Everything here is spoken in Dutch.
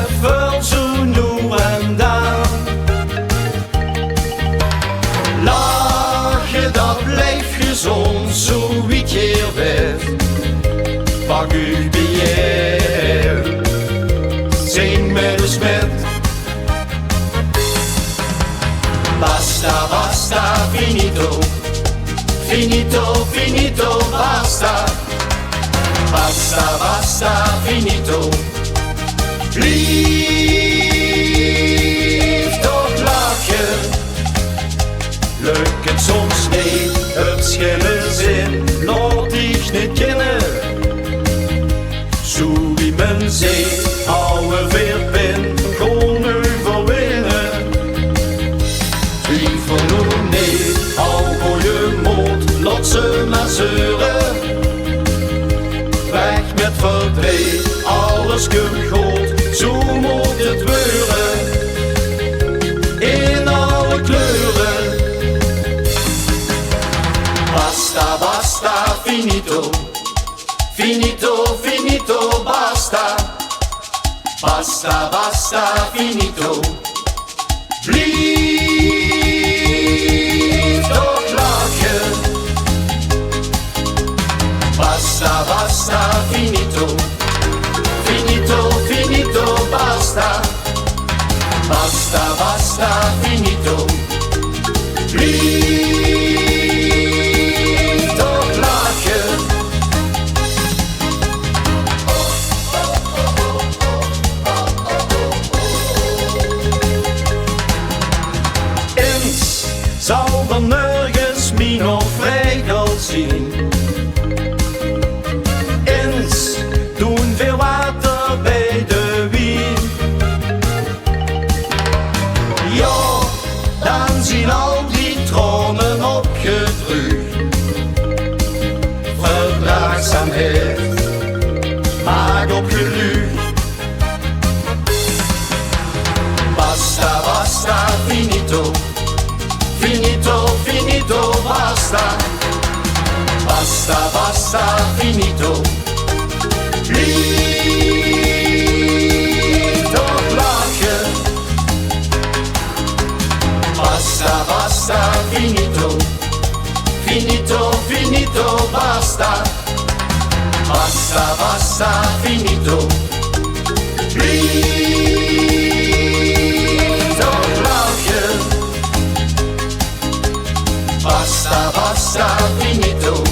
even zo nu en dan. Lachen, dat blijft gezond, zo wie keer weet. Pak uw beheer, zing met de smet. Basta, basta, finito. Finito, finito, basta. Basta, basta, finito. Blijf toch lachen. Lukt het soms niet, het schille zin, laat ik niet kennen. Zo wie men zegt, ouwe weer ben, kon overwinnen. Twijfel nu niet, hou voor je mond, laat ze maar zeuren. Weg met verdriet, alles komt goed, zo moet het worden. In alle kleuren. Basta, basta, finito. Finito, finito, basta. Basta, basta, finito. Blijf toch lachen. Basta, basta, finito. Finito, finito, basta. Basta, basta, finito. Blijf toch lachen. Eens zal er nergens min of regel zien. Eens doen veel water bij de wien. Ja, dan zien al die tranen opgedrukt. Verdraagzaamheid, maak op geluk. Basta, basta, finito. Finito, finito, basta. Basta, basta, finito. Blijf toch lachen. Basta, basta, finito. Finito, finito, basta. Basta, basta, finito. Blijf toch lachen. Basta, basta, finito.